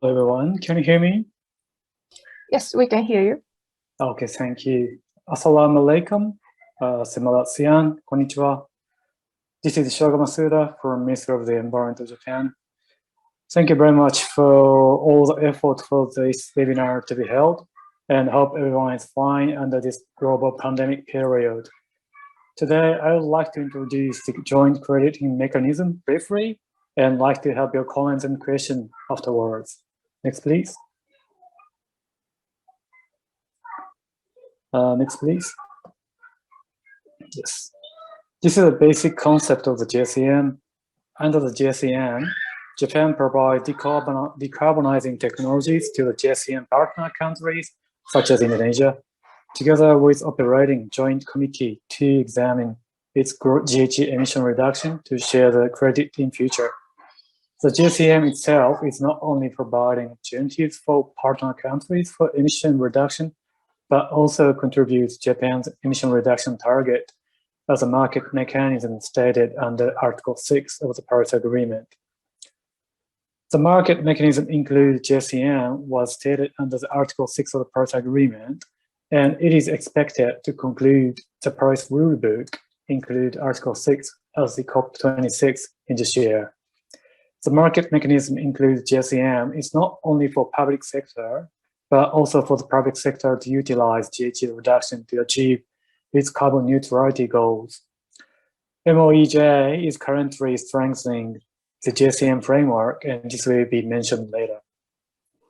Hello everyone, can you hear me? Yes, we can hear you. Okay, thank you. Assalamu alaikum. Selamat siang, konnichiwa. This is Shogo MASUDA from Ministry of the Environment of Japan. Thank you very much for all the effort for this webinar to be held, and hope everyone is fine under this global pandemic period. Today, I would like to introduce the joint crediting mechanism briefly, and like to have your comments and questions afterwards. Next, please. Next, please. Yes. This is a basic concept of the JCM. Under the JCM, Japan provides decarbonizing technologies to the JCM partner countries, such as Indonesia, together with operating joint committee to examine its GHG emission reduction to share the credit in future. The JCM itself is not only providing opportunities for partner countries for emission reduction, but also contributes Japan's emission reduction target as a market mechanism stated under Article 6 of the Paris Agreement. The market mechanism includes JCM was stated under the Article 6 of the Paris Agreement, and it is expected to conclude the Paris Rulebook, include Article 6 as the COP26 in this year. The market mechanism includes JCM is not only for public sector, but also for the private sector to utilize GHG reduction to achieve its carbon neutrality goals. MOEJ is currently strengthening the JCM framework, and this will be mentioned later.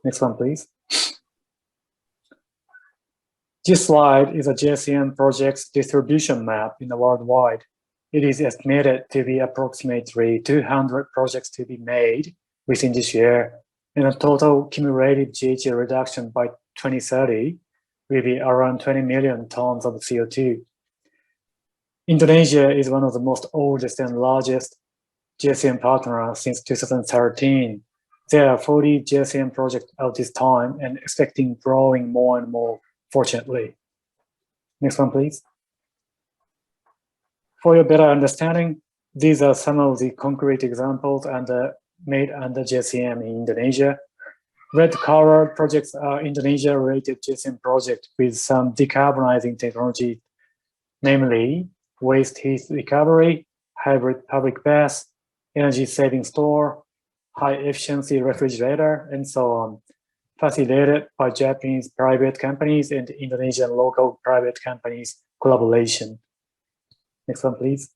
Next one, please. This slide is a JCM project's distribution map in the worldwide. It is estimated to be approximately 200 projects to be made within this year, and a total cumulative GHG reduction by 2030 will be around 20 million tons of CO2. Indonesia is one of the most oldest and largest JCM partners since 2013. There are 40 JCM projects at this time and expecting growing more and more, fortunately. Next one, please. For your better understanding, these are some of the concrete examples made under JCM in Indonesia. Red-colored projects are Indonesia-related JCM projects with some decarbonizing technology, namely waste heat recovery, hybrid public bath, energy-saving store, high-efficiency refrigerator, and so on, facilitated by Japanese private companies and Indonesian local private companies' collaboration. Next one, please.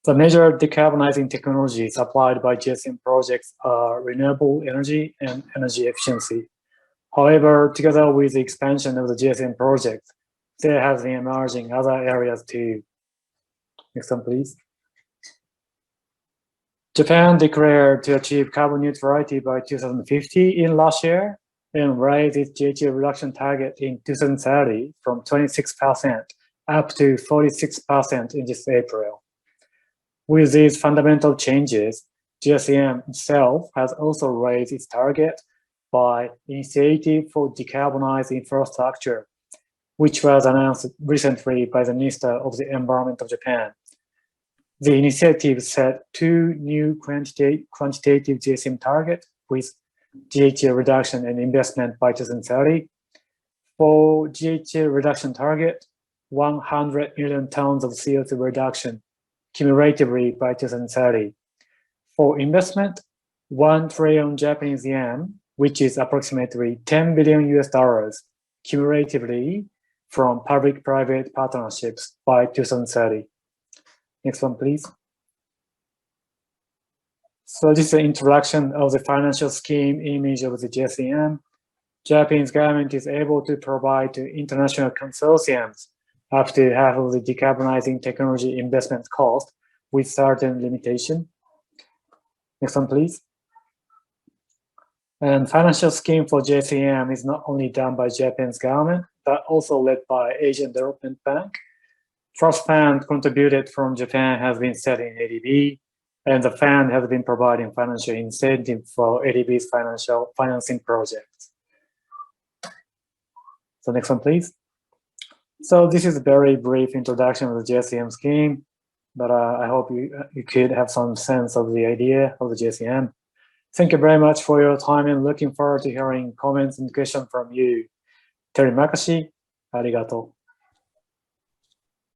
The major decarbonizing technologies applied by JCM projects are renewable energy and energy efficiency. However, together with the expansion of the JCM project, there have been emerging other areas too. Next one, please. Japan declared to achieve carbon neutrality by 2050 in last year and raised its GHG reduction target in 2030 from 26% up to 46% in this April. With these fundamental changes, JCM itself has also raised its target by Initiative for Decarbonized Infrastructure, which was announced recently by the Minister of the Environment of Japan. The initiative set 2 new quantitative JCM targets with GHG reduction and investment by 2030. For GHG reduction target, 100 million tons of CO2 reduction cumulatively by 2030. For investment, 1 trillion Japanese yen, which is approximately 10 billion US dollars, cumulatively from public-private partnerships by 2030. Next one, please. So this is the introduction of the financial scheme image of the JCM. Japanese government is able to provide to international consortiums up to half of the decarbonizing technology investment cost with certain limitation. Next one, please. And financial scheme for JCM is not only done by Japan's government, but also led by Asian Development Bank. Trust fund contributed from Japan has been set in ADB, and the fund has been providing financial incentive for ADB's financing projects. So next one, please. So this is a very brief introduction of the JCM scheme, but I hope you could have some sense of the idea of the JCM. Thank you very much for your time and looking forward to hearing comments and questions from you. Terimakashi, arigato.